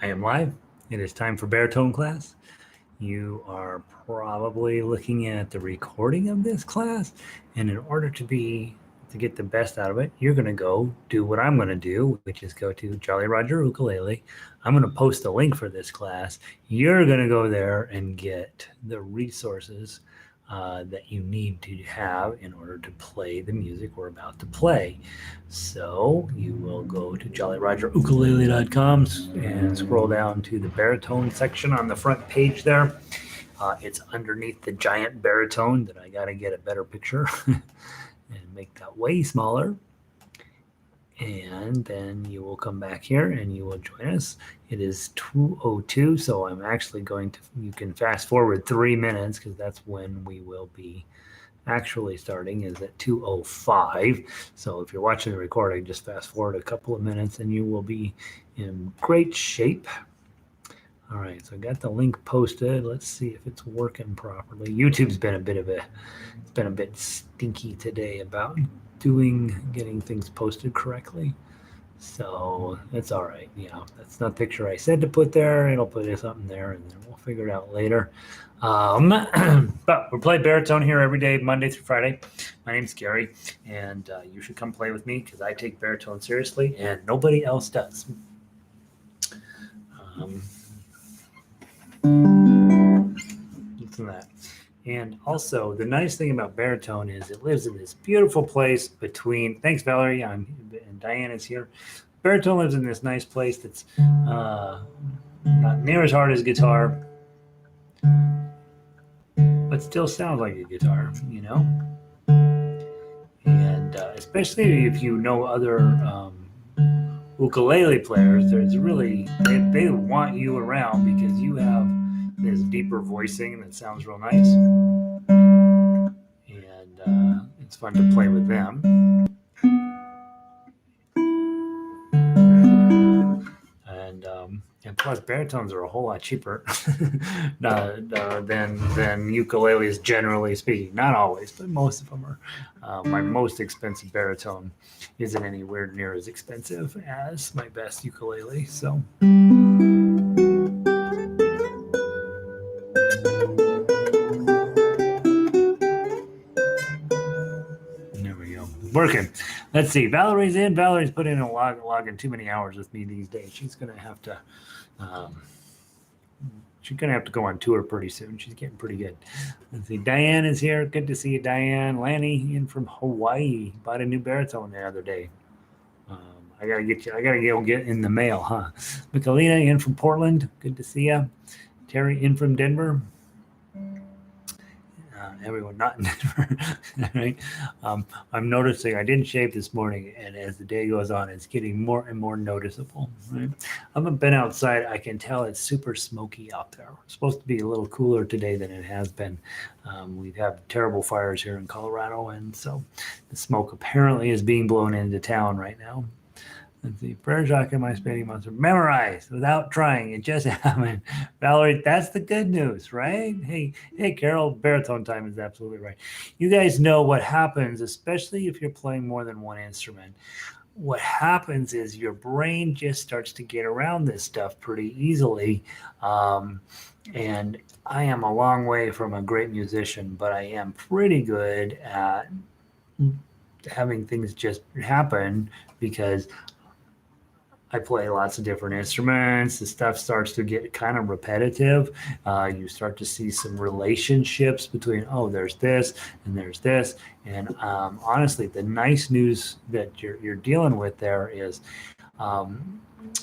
I am live. It is time for baritone class. You are probably looking at the recording of this class, and in order to get the best out of it, you're going to go do what I'm going to do, which is go to Jolly Roger Ukulele. I'm going to post a link for this class. You're going to go there and get the resources that you need to have in order to play the music we're about to play. So you will go to jollyrogerukulele.com and scroll down to the baritone section on the front page there. It's underneath the giant baritone that I got to get a better picture and make that way smaller. And then you will come back here and you will join us. It is 2:02, so I'm actually you can fast forward 3 minutes because that's when we will be actually starting is at 2:05. So if you're watching the recording, just fast forward a couple of minutes and you will be in great shape. All right, so I got the link posted. Let's see if it's working properly. YouTube's been a bit stinky today about getting things posted correctly. So it's all right. That's not the picture I said to put there. It'll put something there and then we'll figure it out later. But we play baritone here every day, Monday through Friday. My name's Gary, and you should come play with me because I take baritone seriously and nobody else does. Listen to that. And also, the nice thing about baritone is it lives in this beautiful place between. Thanks, Valerie. And Diane is here. Baritone lives in this nice place that's not near as hard as guitar, but still sounds like a guitar, And especially if you know other ukulele players, there's really they want you around because you have this deeper voicing that sounds real nice, and it's fun to play with them. And plus, baritones are a whole lot cheaper than ukuleles, generally speaking. Not always, but most of them are. My most expensive baritone isn't anywhere near as expensive as my best ukulele. So. Working. Let's see. Valerie's in. Valerie's put in a logging too many hours with me these days. She's gonna have to. She's gonna have to go on tour pretty soon. She's getting pretty good. Let's see. Diane is here. Good to see you, Diane. Lanny in from Hawaii. Bought a new baritone the other day. I gotta go get in the mail, huh? Michelina in from Portland. Good to see you. Terry in from Denver. Everyone not in Denver, right? I'm noticing I didn't shave this morning, and as the day goes on, it's getting more and more noticeable, right? I haven't been outside. I can tell it's super smoky out there. It's supposed to be a little cooler today than it has been. We've had terrible fires here in Colorado, and so the smoke apparently is being blown into town right now. Let's see. Prayer Jacques and my spinning monster memorized without trying. It just happened. Valerie, that's the good news, right? Hey, Carol, baritone time is absolutely right. You guys know what happens, especially if you're playing more than one instrument. What happens is your brain just starts to get around this stuff pretty easily. And I am a long way from a great musician, but I am pretty good at having things just happen because I play lots of different instruments. The stuff starts to get kind of repetitive. You start to see some relationships between, there's this and there's this. And honestly, the nice news that you're dealing with there is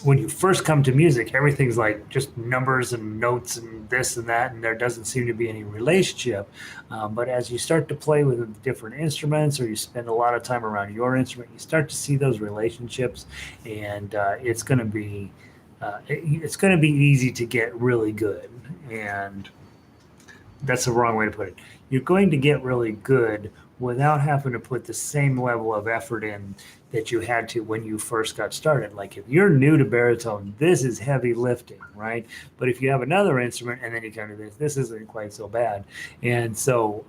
when you first come to music, everything's like just numbers and notes and this and that, and there doesn't seem to be any relationship. But as you start to play with different instruments or you spend a lot of time around your instrument, you start to see those relationships, and it's going to be easy to get really good. And that's the wrong way to put it. You're going to get really good without having to put the same level of effort in that you had to when you first got started. Like if you're new to baritone, this is heavy lifting, right? But if you have another instrument and then you come to this isn't quite so bad. And so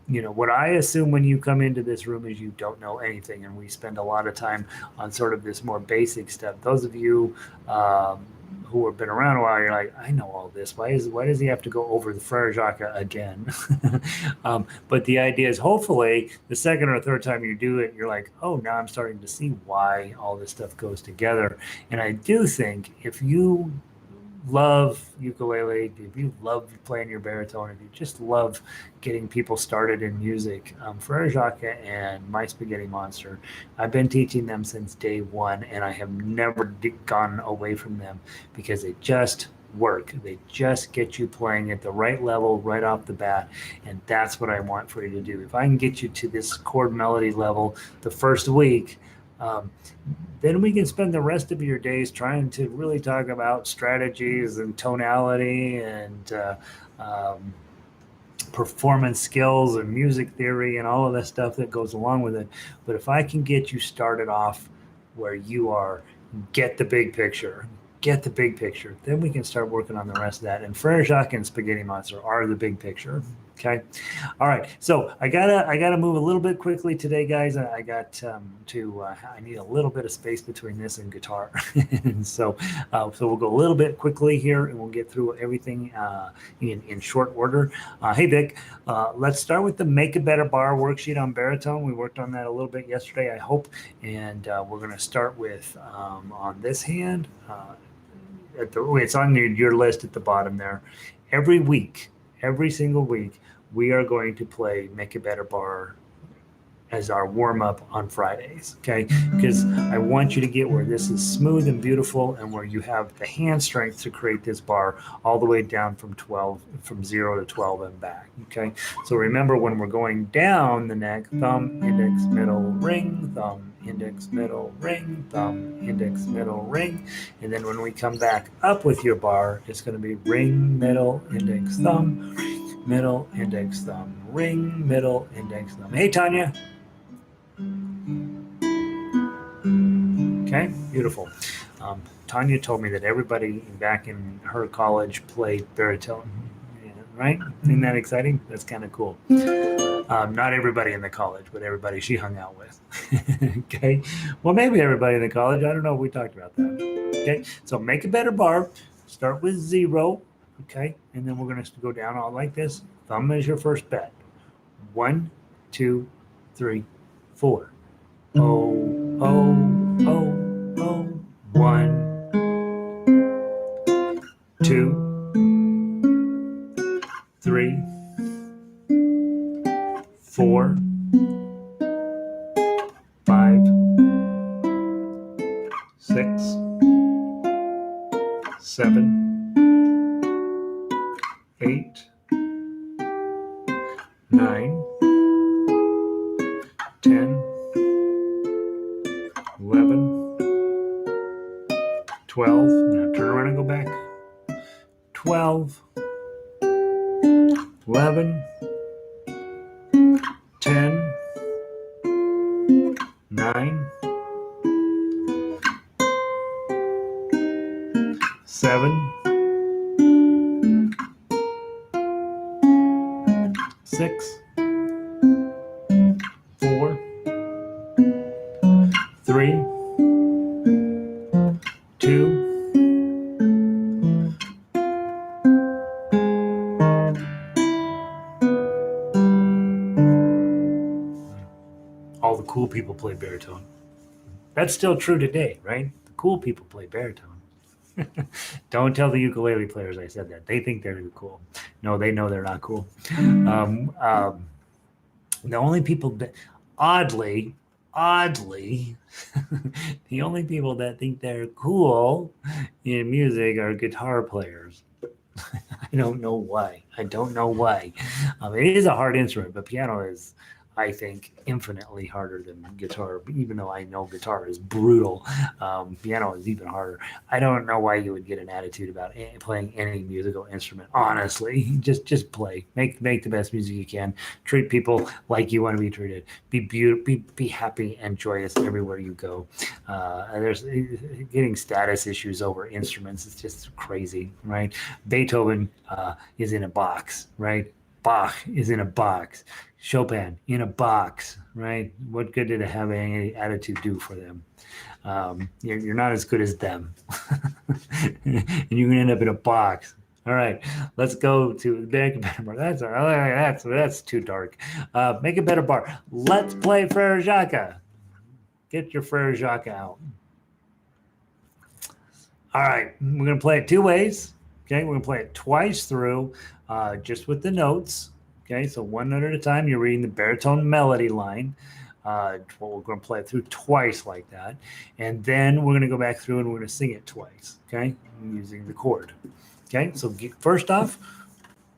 what I assume when you come into this room is you don't know anything, and we spend a lot of time on sort of this more basic stuff. Those of you who have been around a while, you're like, I know all this. Why does he have to go over the Frere Jacques again? But the idea is, hopefully, the second or third time you do it, you're like, oh, now I'm starting to see why all this stuff goes together. And I do think if you love ukulele, if you love playing your baritone, if you just love getting people started in music, Frere Jacques and My Spaghetti Monster, I've been teaching them since day one, and I have never gone away from them because they just work. They just get you playing at the right level right off the bat, and that's what I want for you to do. If I can get you to this chord melody level the first week, then we can spend the rest of your days trying to really talk about strategies and tonality and performance skills and music theory and all of that stuff that goes along with it. But if I can get you started off where you are, get the big picture, then we can start working on the rest of that. And Frere Jacques and Spaghetti Monster are the big picture. Okay. All right. So I gotta move a little bit quickly today, guys. I need a little bit of space between this and guitar. And so we'll go a little bit quickly here, and we'll get through everything in short order. Hey, Vic, let's start with the Make a Better Bar worksheet on baritone. We worked on that a little bit yesterday, I hope. And we're going to start with on this hand. It's on your list at the bottom there. Every single week, we are going to play Make a Better Bar as our warm-up on Fridays, okay? Because I want you to get where this is smooth and beautiful, and where you have the hand strength to create this bar all the way down from 0 to 12 and back, okay? So remember, when we're going down the neck, thumb, index, middle, ring, thumb, index, middle, ring, thumb, index, middle, ring. And then when we come back up with your bar, it's going to be ring, middle, index, thumb, ring, middle, index, thumb, ring, middle, index, thumb. Hey, Tanya. Okay, beautiful. Tanya told me that everybody back in her college played baritone, right? Isn't that exciting? That's kind of cool. Not everybody in the college, but everybody she hung out with. Okay, well, maybe everybody in the college. I don't know. We talked about that. Okay, so Make a Better Bar. Start with 0. Okay, and then we're going to go down all like this. Thumb is your first bet. 1, 2, 3, 4. Oh, oh, oh, oh. 1, 2, 3, 4, 5, 6, 7, 8, 9, 10, 11, 12. Now turn around and go back. 12, 11, 10, 9, 7, 6, 4, 3, 2, all the cool people play baritone. That's still true today, right? The cool people play baritone. Don't tell the ukulele players I said that. They think they're cool. No, they know they're not cool. The only people that, oddly, the only people that think they're cool in music are guitar players. I don't know why. It is a hard instrument, but piano is, I think, infinitely harder than guitar. Even though I know guitar is brutal, piano is even harder. I don't know why you would get an attitude about playing any musical instrument. Honestly, just play. Make the best music you can. Treat people like you want to be treated. Be happy and joyous everywhere you go. There's getting status issues over instruments. It's just crazy, right? Beethoven is in a box, right? Bach is in a box. Chopin in a box, right? What good did having any attitude do for them? You're not as good as them. And you're going to end up in a box. All right, let's go to make a better bar. That's too dark. Make a better bar. Let's play Frere Jacques. Get your Frere Jacques out. All right, we're going to play it two ways. Okay, we're going to play it twice through, just with the notes. Okay, so one note at a time. You're reading the baritone melody line. We're going to play it through twice like that. And then we're going to go back through and we're going to sing it twice. Okay, using the chord. Okay, so first off,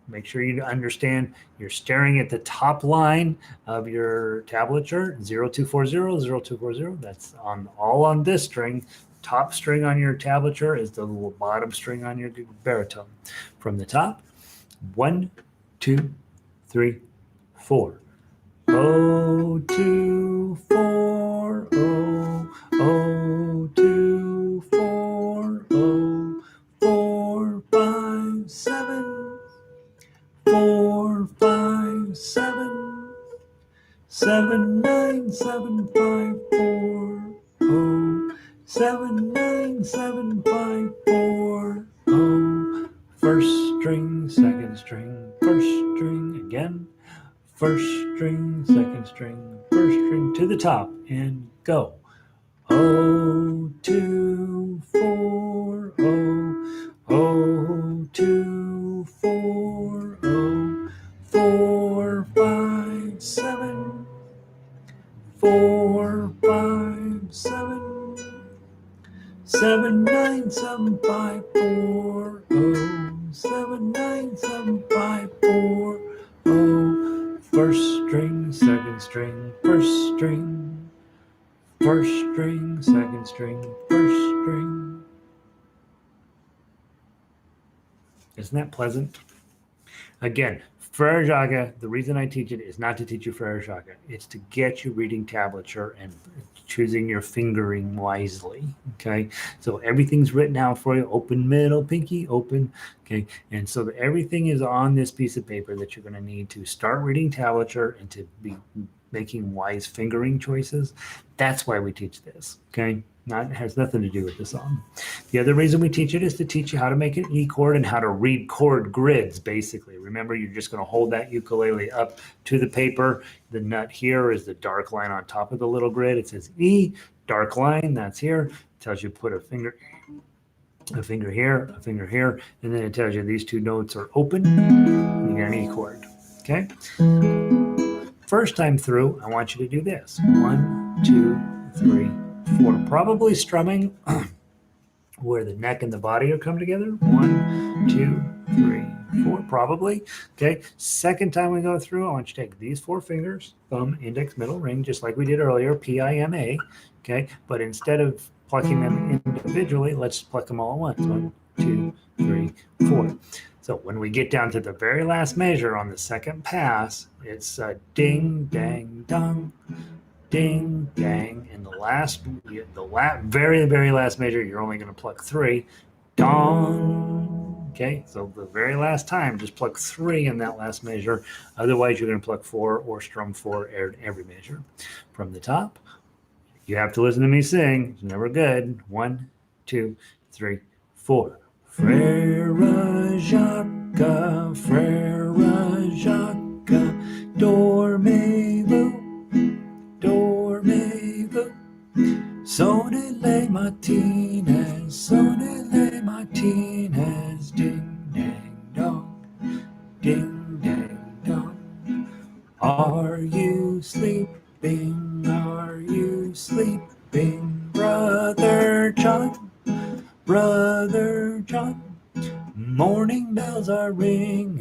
make sure you understand you're staring at the top line of your tablature, 0240, 0240. That's all on this string. Top string on your tablature is the little bottom string on your baritone. From the top, 1, 2, 3, 4. 0, 2, 4, 0, 0, 2, 4, 0, 4, 5, 7, 4, 5, 7, 7, 9, 7, 5, 4, 0, 7, 9, 7, 5, 4, 0. First string, second string, first string again. First string, second string, first string to the top and go. 0, 2, 4, 0, 0, 2, 4, 0, 4, 5, 7, 4, 5, 7, 7, 9, 7, 5, 4, 0, 7, 9, 7, 5, 4, 0. First string, second string, first string, first string, second string, first string. Isn't that pleasant? Again, Frere Jacques, the reason I teach it is not to teach you Frere Jacques. It's to get you reading tablature and choosing your fingering wisely, okay? So everything's written out for you, open, middle, pinky, open, okay? And so everything is on this piece of paper that you're gonna need to start reading tablature and to be making wise fingering choices. That's why we teach this, okay? It has nothing to do with the song. The other reason we teach it is to teach you how to make an E chord and how to read chord grids, basically. Remember, you're just going to hold that ukulele up to the paper. The nut here is the dark line on top of the little grid. It says E, dark line, that's here. It tells you put a finger here, and then it tells you these two notes are open. You get an E chord, okay? First time through, I want you to do this. 1, 2, 3, 4. Probably strumming where the neck and the body are come together. 1, 2, 3, 4. Probably. Okay. Second time we go through, I want you to take these 4 fingers, thumb, index, middle, ring, just like we did earlier, PIMA. Okay. But instead of plucking them individually, let's pluck them all at once. 1, 2, 3, 4. So when we get down to the very last measure on the second pass, it's ding, dang, dong, ding, dang. And the very, very last measure, you're only going to pluck 3, dong. Okay, so the very last time, just pluck 3 in that last measure. Otherwise, you're going to pluck 4 or strum 4 every measure. From the top, you have to listen to me sing. It's never good. 1, 2, 3, 4. Frere Jacques, Frere Jacques, dormez-vous, sonnez les matines, ding, dang, dong, ding, dang, dong. Are you sleeping, Brother John? Brother John, morning bells are ringing,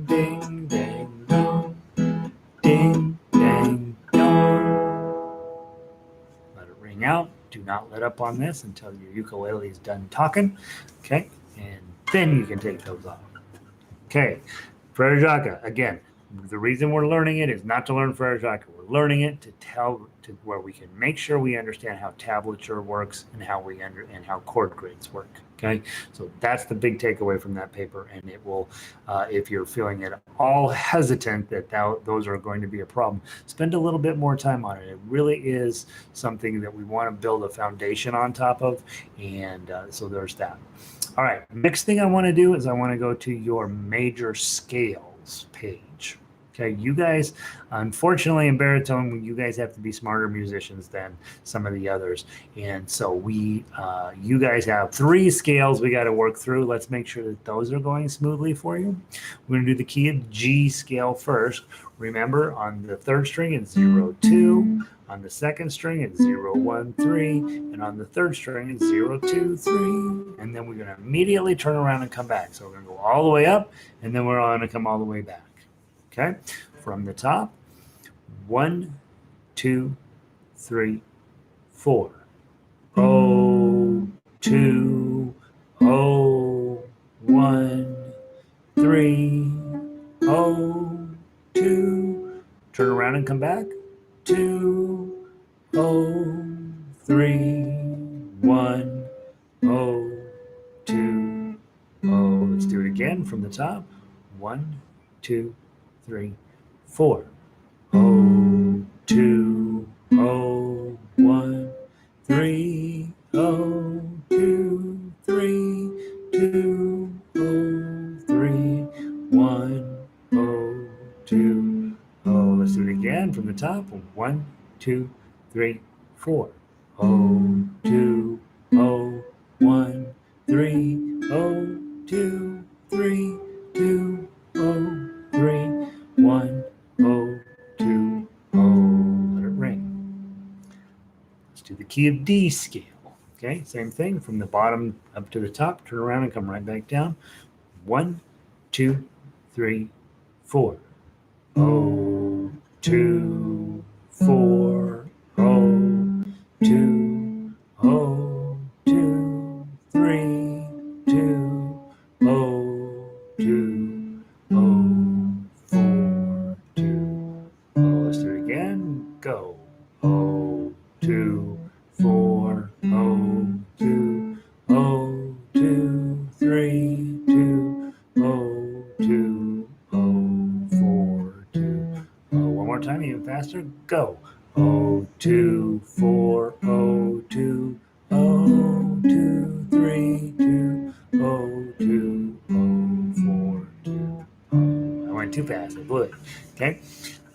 ding, dang, dong, ding, dang, dong. Let it ring out. Do not let up on this until your ukulele is done talking, okay? And then you can take those off. Okay, Frere Jacques, again, the reason we're learning it is not to learn Frere Jacques. We're we're learning it to where we can make sure we understand how tablature works and how chord grids work. Okay, so that's the big takeaway from that paper, and it will, if you're feeling at all hesitant that those are going to be a problem, spend a little bit more time on it. It really is something that we want to build a foundation on top of, and so there's that. All right, next thing I want to do is I want to go to your major scales page. Okay, you guys, unfortunately in baritone, you guys have to be smarter musicians than some of the others. And so you guys have 3 scales we got to work through. Let's make sure that those are going smoothly for you. We're going to do the key of G scale first. Remember, on the 3rd string, it's 0, 2. On the 2nd string, it's 0, 1, 3. And on the 3rd string, it's 0, 2, 3. And then we're going to immediately turn around and come back. So we're going to go all the way up, and then we're going to come all the way back. Okay, from the top, 1, 2, 3, 4. 0, 2, 0, 1, 3, 0, 2. Turn around and come back. 2, 0, 3, 1, 0, 2, 0. Let's do it again from the top. 1, 2, 3, 4. 0, 2, 0, 1, 3, 0, 2, 3, 2, 0, 3, 1, 0, 2, 0. Let's do it again from the top. 1, 2, 3, 4. 0, 2, 0, 1, 3, 0, 2, 3, 2, 0, 3, 1, 0, 2, 0. Let it ring. Let's do the key of D scale. Okay, same thing from the bottom up to the top. Turn around and come right back down. 1, 2, 3, 4. 0, 2, 4. 0, 2, 0, 2, 3, 2, 0, 2, 0, 4, 2. Let's do it again. Go. 0, 2, 4. 0, 2, 0, 2, 3, 2, 0, 2, 0, 4, 2. One more time, even faster. Go. 0, 2, 4. 0, 2, 0, 2, 3, 2, 0, 2, 0, 4, 2. I went too fast. I blew it. Okay.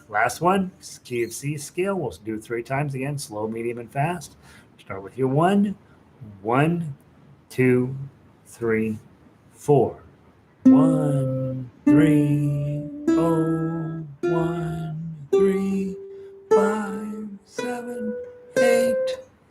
Last one, key of C scale. We'll do it 3 times again, slow, medium, and fast. Start with your 1. 1, 2, 3, 4. 1, 3, 0, 1, 3, 5, 7, 8,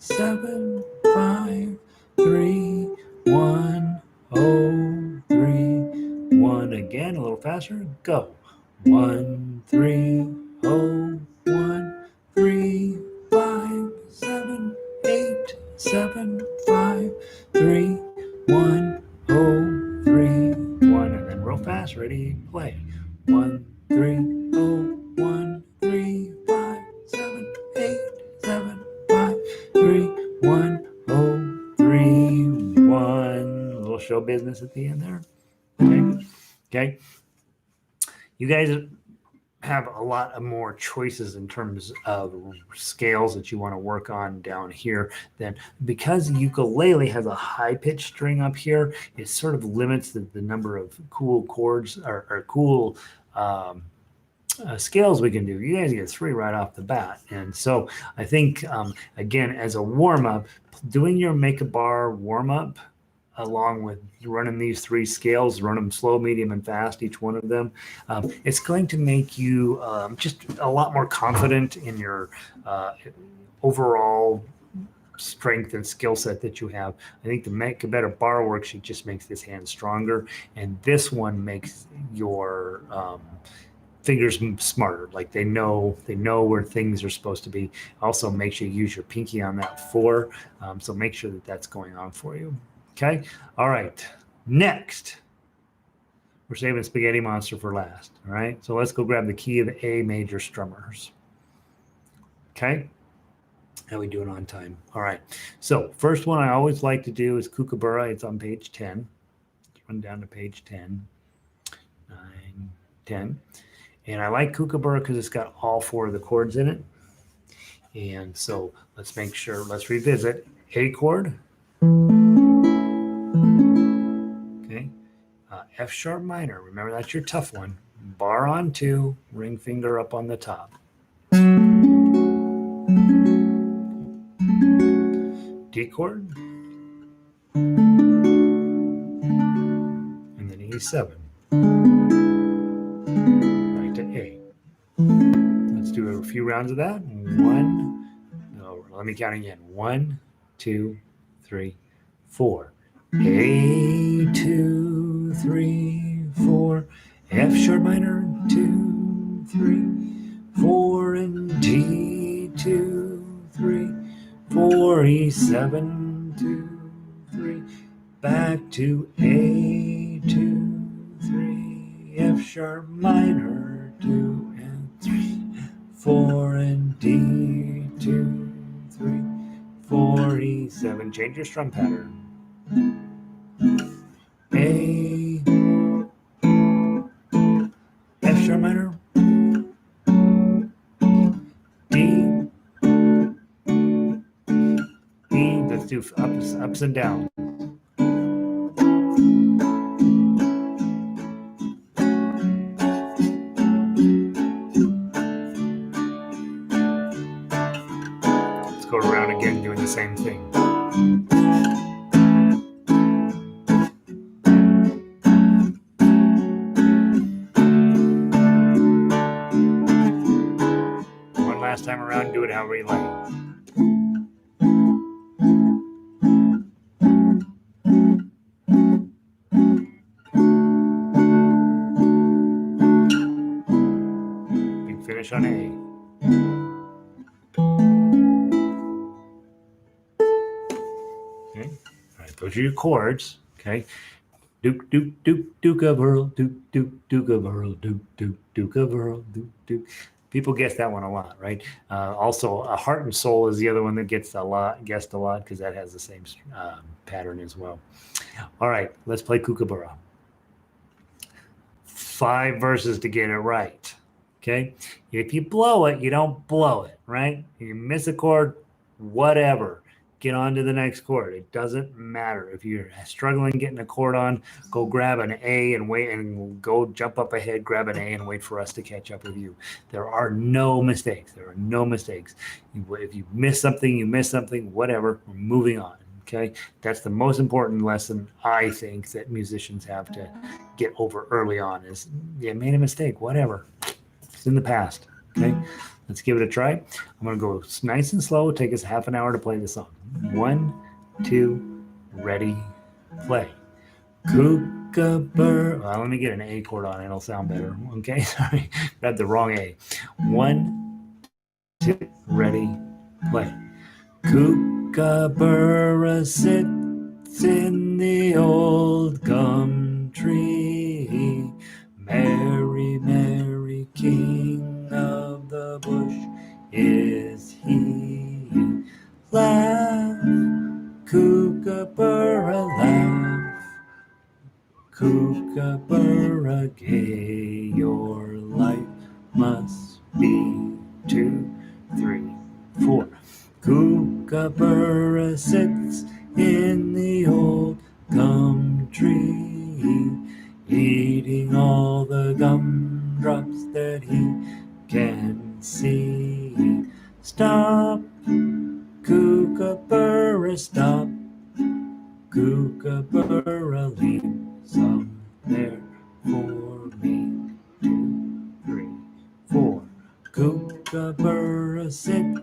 7, 5, 3, 1, 0, 3, 1. Again, a little faster. Go. 1, 3, 0, 1, 3, 5, 7, 8, 7, 5, 3, 1, 0, 3, 1. And then real fast. Ready? Play. 1, 3, 0, 1, 3, 5, 7, 8, 7, 5, 3, 1, 0, 3, 1. A little show business at the end there. Okay. Okay. You guys have a lot of more choices in terms of scales that you want to work on down here. Then because ukulele has a high pitched string up here, it sort of limits the number of cool chords or cool scales we can do. You guys get 3 right off the bat. And so I think, again, as a warm-up, doing your make a bar warm-up along with running these 3 scales, run them slow, medium, and fast, each one of them, it's going to make you just a lot more confident in your overall strength and skill set that you have. I think the Make a Better Bar worksheet just makes this hand stronger, and this one makes your fingers smarter. Like they know where things are supposed to be. Also, make sure you use your pinky on that 4. So make sure that that's going on for you. Okay. All right. Next, we're saving Spaghetti Monster for last. All right. So let's go grab the key of A major strummers. Okay. How we doing on time? All right. So first one I always like to do is Kookaburra. It's on page 10. Run down to page 10, 9, 10. And I like Kookaburra because it's got all 4 of the chords in it. And so let's make sure, let's revisit A chord. Okay. F sharp minor. Remember, that's your tough one. Bar on 2, ring finger up on the top. D chord. And then E7. Right to A. Let's do a few rounds of that. 1, no, let me count again. 1, 2, 3, 4. A, 2, 3, 4. F sharp minor, 2, 3, 4, and D, 2, 3, 4, E7, 2, 3. Back to A, 2, 3, F sharp minor, 2 and 3, 4 and D, 2, 3, 4, E7. Change your strum pattern. A, F sharp minor, D, E. Let's do ups and downs. Go around again doing the same thing. One last time around, do it however you like. Big finish on A. Okay. All right, those are your chords. Okay. Duke, duke, duke, Kookaburra, duke, duke, Kookaburra, duke, duke, Kookaburra, duke, duke. People guess that one a lot, right? Also, Heart and Soul is the other one that gets guessed a lot because that has the same pattern as well. All right, let's play Kookaburra. 5 verses to get it right. Okay. If you blow it, you don't blow it, right? You miss a chord, whatever. Get on to the next chord. It doesn't matter. If you're struggling getting a chord on, go grab an A and wait, and go jump up ahead, grab an A and wait for us to catch up with you. There are no mistakes. There are no mistakes. If you miss something, you miss something, whatever, we're moving on. Okay. That's the most important lesson I think that musicians have to get over early on is you made a mistake, whatever. It's in the past. Okay. Let's give it a try. I'm going to go nice and slow. Take us half an hour to play the song. 1, 2, ready, play. Kookaburra. Well, let me get an A chord on it. It'll sound better. Okay, sorry. Grabbed the wrong A. 1, 2, ready, play. Kookaburra sits in the old gum tree. Merry, merry king of the bush is he. Laugh, Kookaburra, laugh. Kookaburra gay, your life must be 2, 3, 4. Kookaburra sits in the old gum tree, eating all the gumdrops that he can see. Stop, Kookaburra, stop. Kookaburra, leave some there for me. 2, 3, 4. Kookaburra sits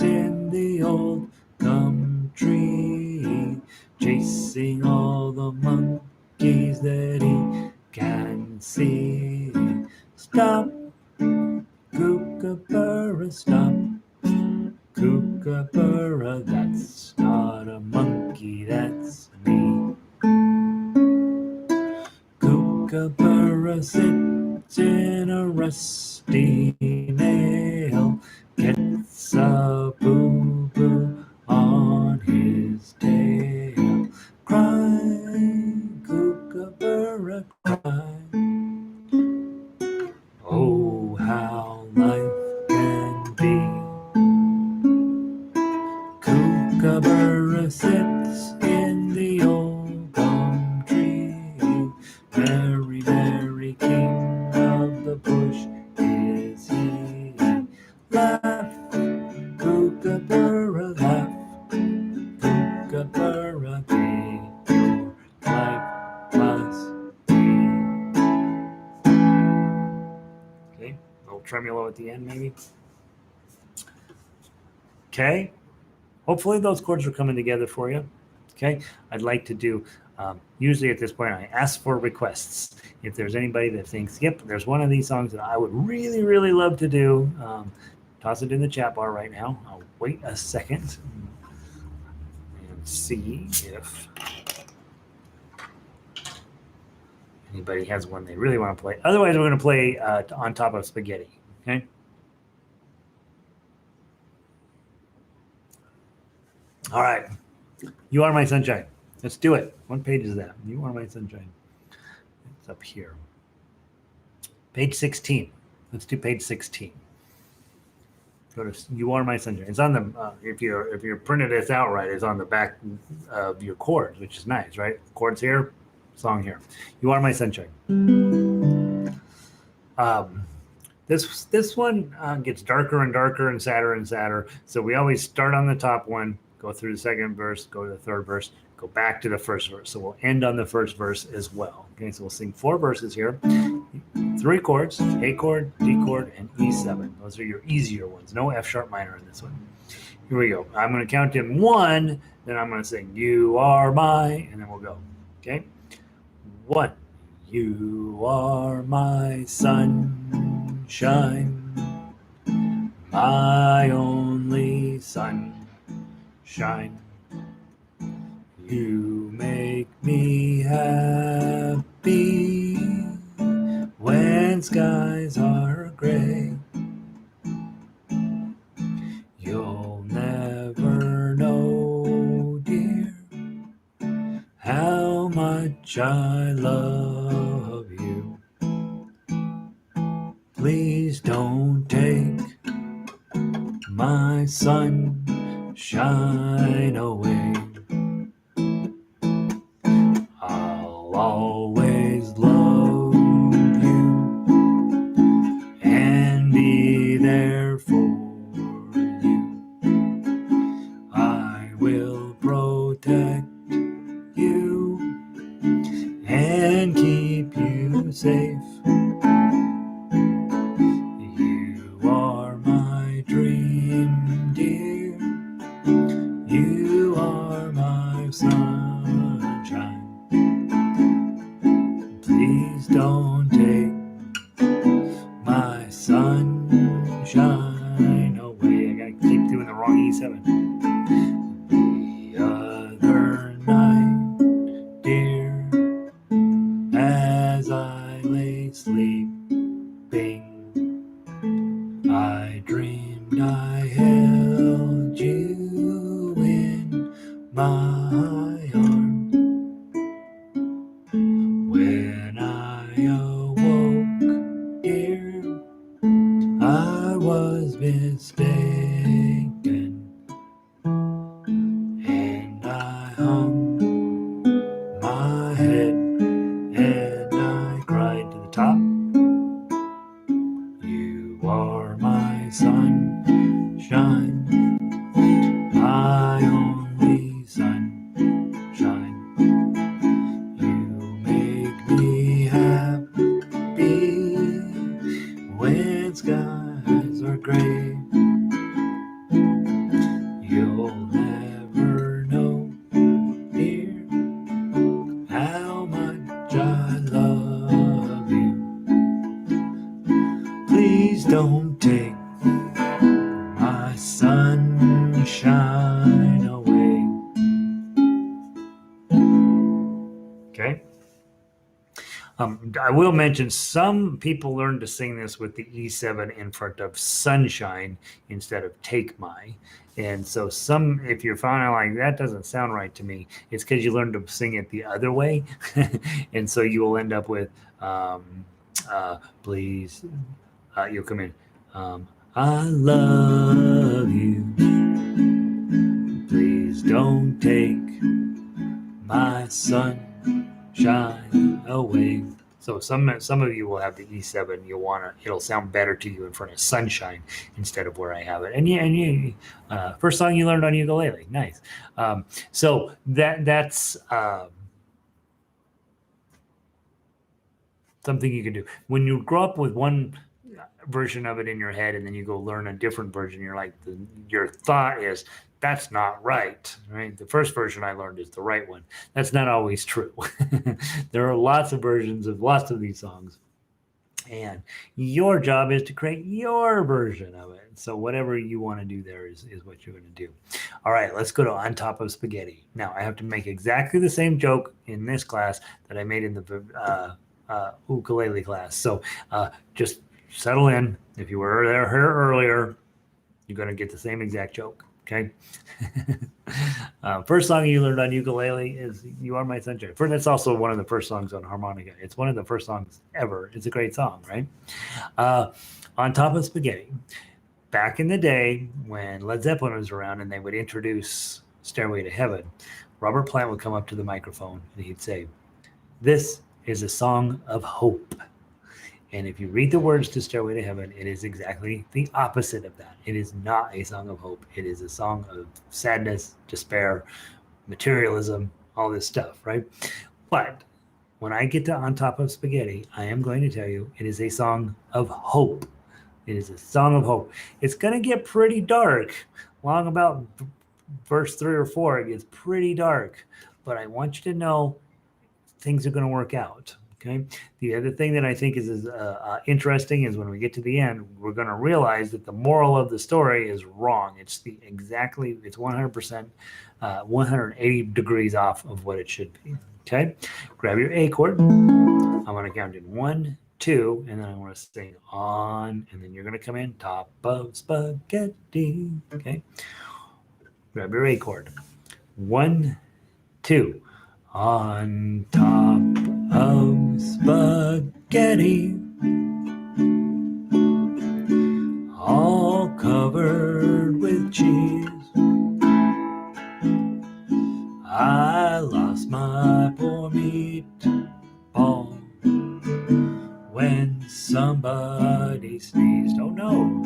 in the old gum tree, chasing all the monkeys that he can see. Stop, Kookaburra, stop. Kookaburra, that's not a monkey, that's me. Kookaburra sits in a rusty nail, gets puts a boo-boo on his tail. Cry, Kookaburra, cry. Oh, how life can be. Kookaburra sits in the old gum tree. Very, very king of the bush is he. Laugh, Kookaburra, laugh. Kookaburra, gay, your life must be. Okay, a little tremolo at the end, maybe. Okay, hopefully those chords are coming together for you. Okay, I'd like to do, usually at this point, I ask for requests. If there's anybody that thinks, yep, there's one of these songs that I would really, really love to do, toss it in the chat bar right now. I'll wait a second and see if anybody has one they really want to play. Otherwise, we're going to play On Top of Spaghetti, okay? All right. You Are My Sunshine. Let's do it. What page is that? You Are My Sunshine. It's up here. Page 16. Let's do page 16. Go to You Are My Sunshine. It's on the, if you're printed this out right, it's on the back of your chords, which is nice, right? Chords here, song here. You Are My Sunshine. This one gets darker and darker and sadder. So we always start on the top one, go through the second verse, go to the third verse, go back to the first verse. So we'll end on the first verse as well. Okay, so we'll sing 4 verses here. 3 chords, A chord, D chord, and E7. Those are your easier ones. No F sharp minor in this one. Here we go. I'm going to count in 1, then I'm going to sing You Are My, and then we'll go. Okay? 1. You are my sunshine, my only sunshine. You make me happy when skies are gray. You'll never know, dear, how much I love you. Please don't take my sunshine away. I'll always love you and be there for you. I will protect you and keep you safe. You are my dream, dear. You are I will mention some people learn to sing this with the E7 in front of Sunshine instead of Take My. And so some, if you're finding like that doesn't sound right to me, it's because you learned to sing it the other way. And so you will end up with, please, you'll come in. I love you. Please don't take my sunshine away. So some of you will have the E7. You'll want to. It'll sound better to you in front of Sunshine instead of where I have it. And first song you learned on ukulele. Nice. So that's something you can do when you grow up with one version of it in your head and then you go learn a different version. You're like your thought is that's not right. The first version I learned is the right one. That's not always true. There are lots of versions of lots of these songs, and your job is to create your version of it. So whatever you want to do there is what you're going to do. All right, let's go to On Top of Spaghetti. Now I have to make exactly the same joke in this class that I made in the ukulele class. So just settle in. If you were there here earlier, you're going to get the same exact joke. Okay. First song you learned on ukulele is "You Are My Sunshine." That's also one of the first songs on harmonica. It's one of the first songs ever. It's a great song, right? On Top of Spaghetti. Back in the day when Led Zeppelin was around and they would introduce Stairway to Heaven, Robert Plant would come up to the microphone and he'd say, "This is a song of hope." And if you read the words to Stairway to Heaven, it is exactly the opposite of that. It is not a song of hope. It is a song of sadness, despair, materialism, all this stuff, right? But when I get to On Top of Spaghetti, I am going to tell you it is a song of hope. It is a song of hope. It's going to get pretty dark. Long about verse 3 or 4, it gets pretty dark. But I want you to know things are going to work out. Okay. The other thing that I think is interesting is when we get to the end, we're going to realize that the moral of the story is wrong. It's 100%, 180 degrees off of what it should be. Okay. Grab your A chord. I'm going to count in 1, 2, and then I want to sing on, and then you're going to come in top of spaghetti. Okay. Grab your A chord. 1, 2. On top of spaghetti, all covered with cheese, I lost my poor meatball when somebody sneezed. Oh no,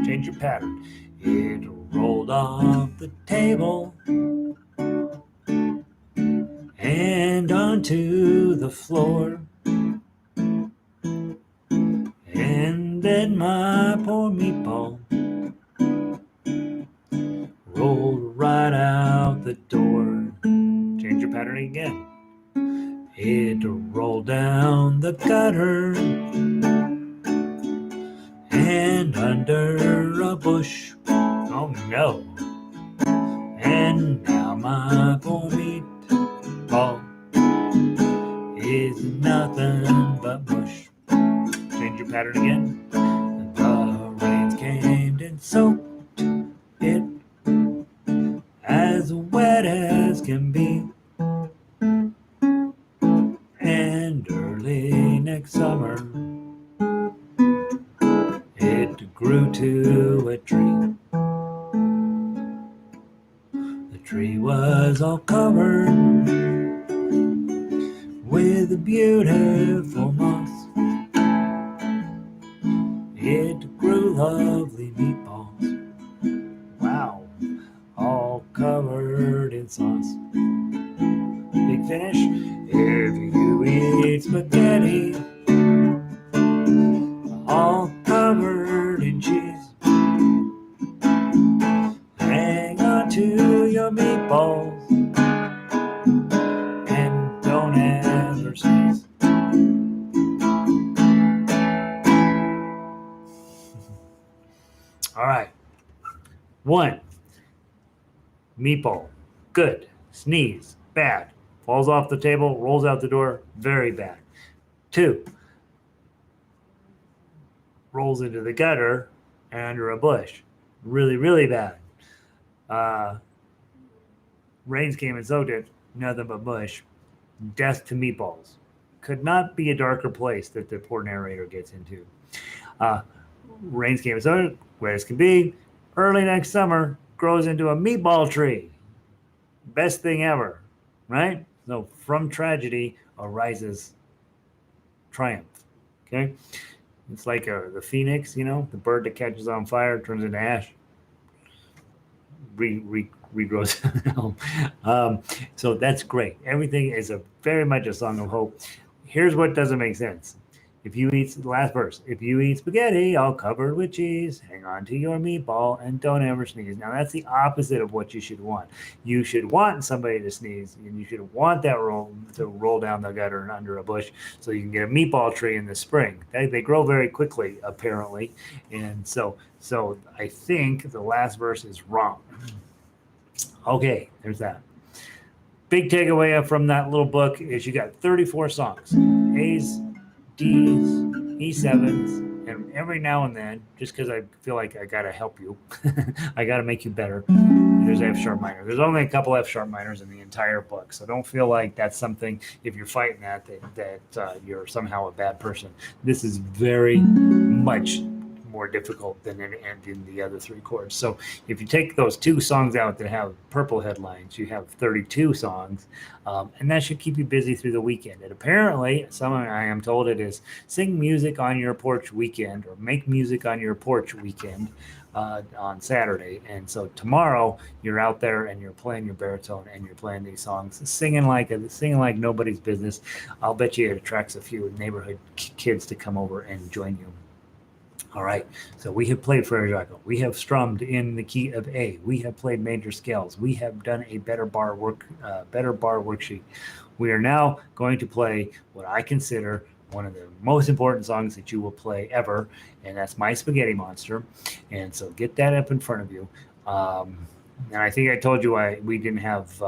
change your pattern. It rolled off the table and onto the floor, and then my poor meatball rolled right out the door. Change your pattern again. It rolled down the gutter and under a bush. Oh no. And now my poor meatball is nothing but mush. Change your pattern again. The rains came and soaked it as wet as can be. And early next summer, it grew to a tree. The tree was all covered with beautiful moss. It grew lovely meatballs. Wow, all covered in sauce. Big finish. If you eat spaghetti, all covered in cheese, hang on to your meatballs and don't ever sneeze. All right. 1, meatball, good. Sneeze, bad. falls off the table, rolls out the door, very bad. 2, rolls into the gutter and under a bush, really, really bad. Rains came and soaked it, nothing but bush. Death to meatballs. Could not be a darker place that the poor narrator gets into. Rains came and soaked it, wet as can be. Early next summer, grows into a meatball tree. Best thing ever, right? So from tragedy arises triumph. Okay, it's like the phoenix, the bird that catches on fire turns into ash, regrows. So that's great. Everything is very much a song of hope. Here's what doesn't make sense. If you eat the last verse, if you eat spaghetti all covered with cheese, hang on to your meatball and don't ever sneeze. Now that's the opposite of what you should want. You should want somebody to sneeze, and you should want that to roll down the gutter and under a bush so you can get a meatball tree in the spring. They grow very quickly, apparently, and so I think the last verse is wrong. Okay, there's that. Big takeaway from that little book is you got 34 songs. A's, D's, E7s, and every now and then, just because I feel like I got to help you, I got to make you better, there's F sharp minor. There's only a couple F sharp minors in the entire book, so don't feel like that's something, if you're fighting that you're somehow a bad person. This is very much more difficult than in the other 3 chords. So if you take those 2 songs out that have purple headlines, you have 32 songs, and that should keep you busy through the weekend. And apparently, I am told it is sing music on your porch weekend, or make music on your porch weekend on Saturday. And so tomorrow you're out there and you're playing your baritone and you're playing these songs, singing like nobody's business. I'll bet you it attracts a few neighborhood kids to come over and join you. All right, so we have played Frere Jacques. We have strummed in the key of A. We have played major scales. We have done a better bar worksheet. We are now going to play what I consider one of the most important songs that you will play ever, and that's My Spaghetti Monster. And so get that up in front of you. And I think I told you we didn't have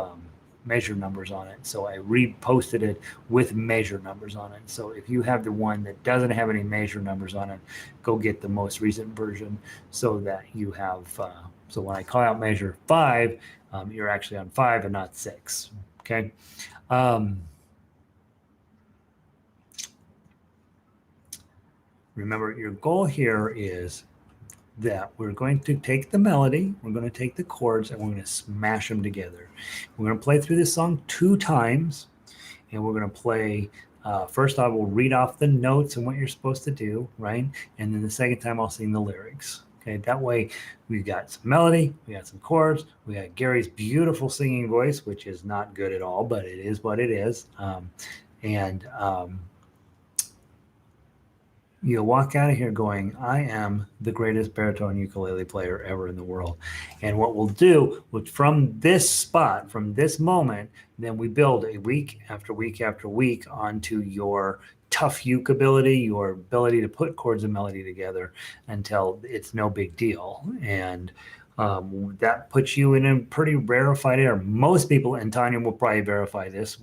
measure numbers on it, so I reposted it with measure numbers on it. So if you have the one that doesn't have any measure numbers on it, go get the most recent version so that you have so when I call out measure 5, you're actually on 5 and not 6. Okay. Remember, your goal here is that we're going to take the melody, we're going to take the chords, and we're going to smash them together. We're going to play through this song 2 times, and we're going to play, first I will read off the notes and what you're supposed to do, right? And then the second time I'll sing the lyrics. Okay, that way we've got some melody, we got some chords, we got Gary's beautiful singing voice, which is not good at all, but it is what it is. You'll walk out of here going, I am the greatest baritone ukulele player ever in the world. And what we'll do from this spot, from this moment, then we build a week after week after week onto your tough uke ability, your ability to put chords and melody together until it's no big deal. And that puts you in a pretty rarefied air. Most people, and Tanya will probably verify this,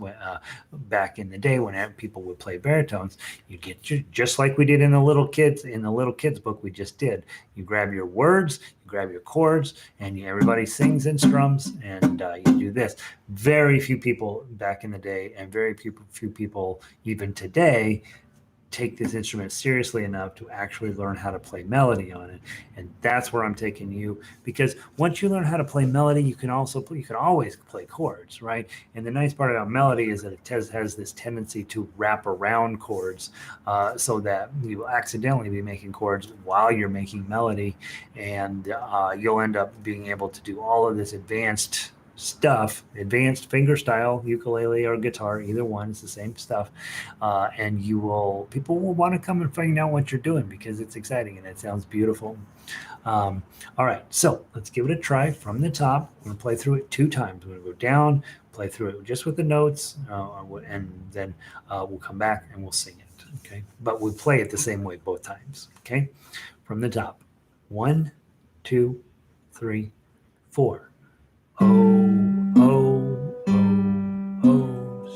back in the day when people would play baritones, you get just like we did in the little kids book we just did. You grab your words, you grab your chords, and everybody sings and strums, and you do this. Very few people back in the day, and very few people even today, take this instrument seriously enough to actually learn how to play melody on it. And that's where I'm taking you, because once you learn how to play melody, you can always play chords, right? And the nice part about melody is that it has this tendency to wrap around chords, so that you will accidentally be making chords while you're making melody, and you'll end up being able to do all of this advanced advanced finger style ukulele or guitar, either one, it's the same stuff, and people will want to come and find out what you're doing because it's exciting and it sounds beautiful. All right, so let's give it a try from the top. We're going to play through it 2 times. We're going to go down, play through it just with the notes, and then we'll come back and we'll sing it. Okay, but we'll play it the same way both times. Okay, from the top. 1, 2, 3, 4. Oh, oh, oh, oh,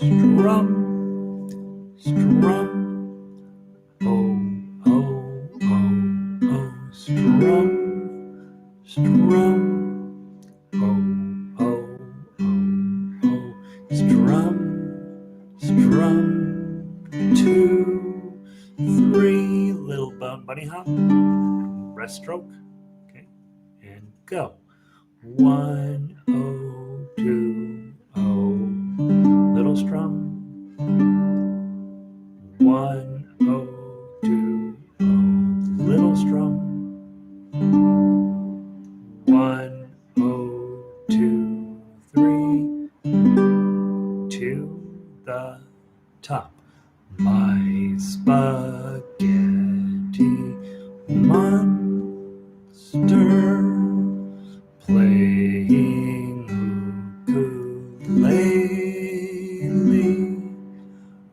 bunny hop, rest stroke, okay, and go. 1, 0, 2, 0, little strum. 1, 0, 2, 0, little strum. 1, 0, 2, 3, to the top. My spaghetti monster playing ukulele,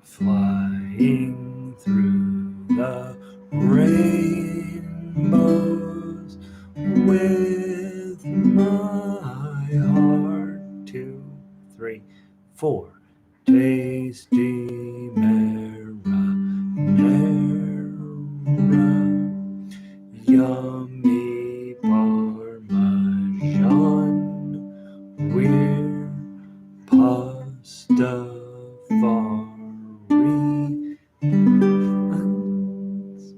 flying through the rainbows with my heart. 2, 3, 4. Tasty marinara, yummy parmesan, we're Pastafarians.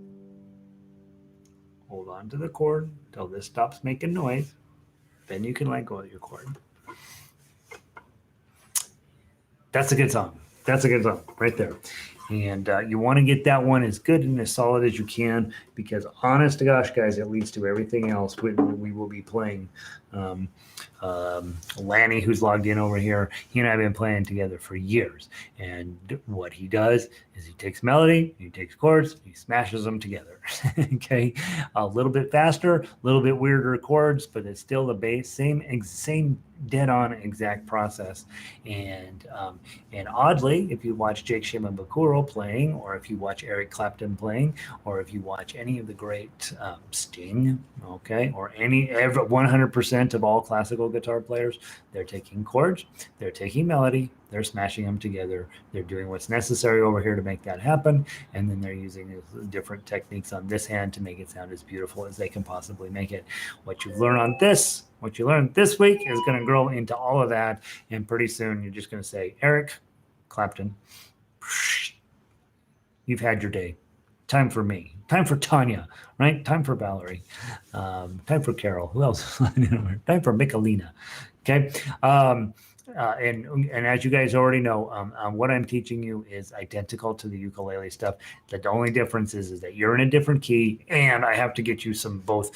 Hold on to the chord until this stops making noise. Then you can let go of your chord. That's a good song. That's a good song right there. And you want to get that one as good and as solid as you can, because honest to gosh, guys, it leads to everything else we will be playing. Lanny, who's logged in over here, he and I have been playing together for years. And what he does is he takes melody, he takes chords, he smashes them together. Okay, a little bit faster, a little bit weirder chords, but it's still the base, same dead-on exact process. And oddly, if you watch Jake Shimabukuro playing, or if you watch Eric Clapton playing, or if you watch any of the great Sting, okay, or 100% of all classical guitar players, they're taking chords, they're taking melody, they're smashing them together, they're doing what's necessary over here to make that happen, and then they're using different techniques on this hand to make it sound as beautiful as they can possibly make it. What you learn this week is going to grow into all of that, and pretty soon you're just going to say, Eric Clapton, you've had your day. Time for me. Time for Tanya, right? Time for Valerie. Time for Carol. Who else? Time for Michelina. Okay. And as you guys already know, what I'm teaching you is identical to the ukulele stuff. The only difference is that you're in a different key, and I have to get you some both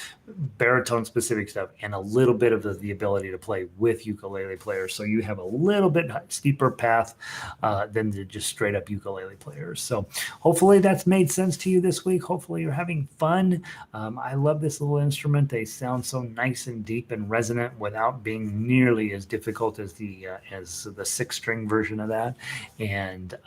baritone specific stuff and a little bit of the ability to play with ukulele players. So you have a little bit steeper path than the just straight up ukulele players. So hopefully that's made sense to you this week. Hopefully you're having fun. I love this little instrument. They sound so nice and deep and resonant without being nearly as difficult as the 6-string version of that. And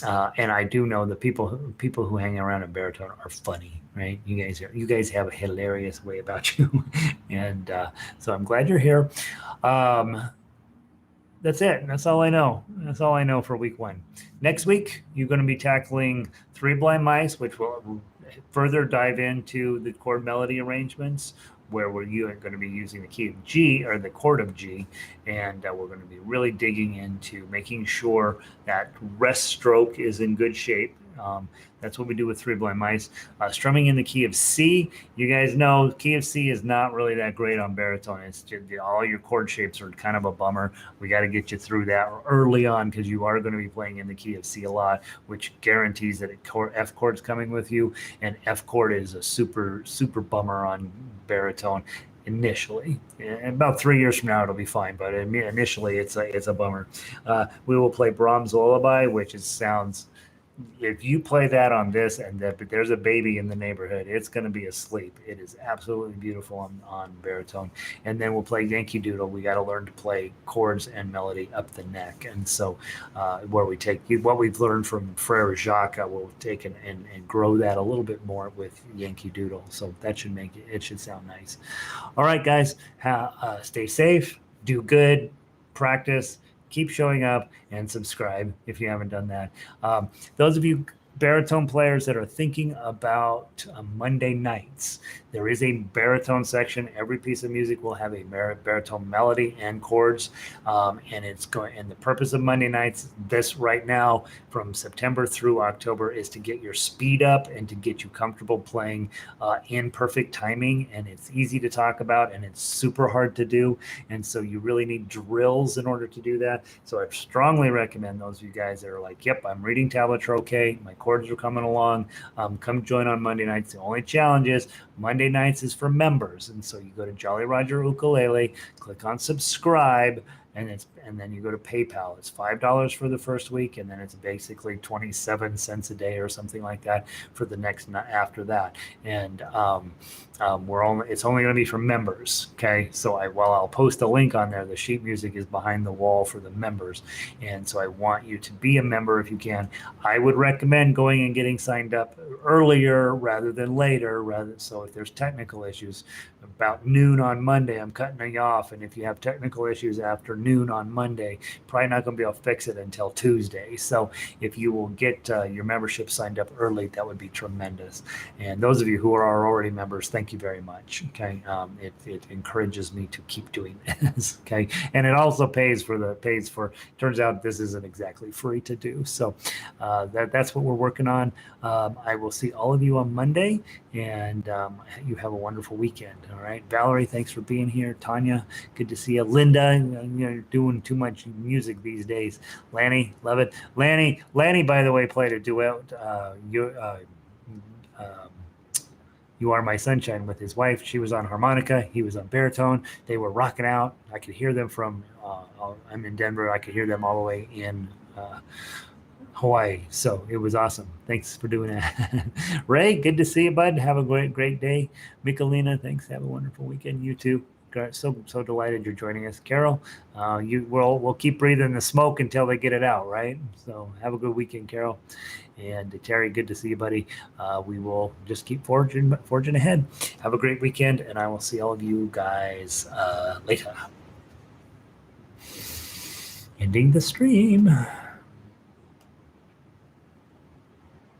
I do know the people who hang around in baritone are funny, right? You guys have a hilarious way about you, and so I'm glad you're here. That's it. That's all I know. That's all I know for week 1. Next week, you're going to be tackling 3 Blind Mice, which will further dive into the chord melody arrangements, where we're going to be using the key of G, or the chord of G, and we're going to be really digging into making sure that rest stroke is in good shape. That's what we do with 3 Blind Mice. Strumming in the key of C. You guys know key of C is not really that great on baritone. It's just, all your chord shapes are kind of a bummer. We got to get you through that early on, because you are going to be playing in the key of C a lot, which guarantees that F chord's coming with you, and F chord is a super bummer on baritone initially. And about 3 years from now it'll be fine, but initially it's a bummer. We will play Brahms' Lullaby, which sounds, if you play that on this and that, but there's a baby in the neighborhood, it's going to be asleep. It is absolutely beautiful on baritone. And then we'll play Yankee Doodle. We got to learn to play chords and melody up the neck. And so where we take what we've learned from Frere Jacques, we'll take and grow that a little bit more with Yankee Doodle. So that should make it should sound nice. All right, guys, stay safe, do good, practice, keep showing up, and subscribe if you haven't done that. Those of you baritone players that are thinking about Monday nights, there is a baritone section. Every piece of music will have a baritone melody and chords, and it's going. And the purpose of Monday nights, this right now from September through October, is to get your speed up and to get you comfortable playing in perfect timing. And it's easy to talk about, and it's super hard to do. And so you really need drills in order to do that. So I strongly recommend those of you guys that are like, "Yep, I'm reading tablature okay. My chords are coming along. Come join on Monday nights." The only challenge is Monday nights is for members, and so you go to Jolly Roger Ukulele, click on subscribe, and then you go to PayPal. It's $5 for the first week, and then it's basically 27 cents a day or something like that for the next after that. And it's only going to be for members. Okay, so I'll post a link on there. The sheet music is behind the wall for the members, and so I want you to be a member if you can. I would recommend going and getting signed up earlier rather than later. So if there's technical issues, about noon on Monday, I'm cutting you off. And if you have technical issues after noon on Monday, probably not going to be able to fix it until Tuesday. So if you will get your membership signed up early, that would be tremendous. And those of you who are already members, thank you very much. Okay, it encourages me to keep doing this. Okay, and it also pays for. Turns out this isn't exactly free to do. So that's what we're working on. I will see all of you on Monday, and you have a wonderful weekend. All right, Valerie, thanks for being here. Tanya, good to see you. Linda, you're doing too much music these days. Lanny, love it. Lanny, by the way, played a duet. You Are My Sunshine with his wife. She was on harmonica. He was on baritone. They were rocking out. I could hear them from, I'm in Denver. I could hear them all the way in Hawaii. So it was awesome. Thanks for doing that. Ray, good to see you, bud. Have a great day. Michelina, thanks. Have a wonderful weekend. You too. So delighted you're joining us. Carol, we'll keep breathing the smoke until they get it out, right? So have a good weekend, Carol. And Terry, good to see you, buddy. We will just keep forging ahead. Have a great weekend, and I will see all of you guys later. Ending the stream.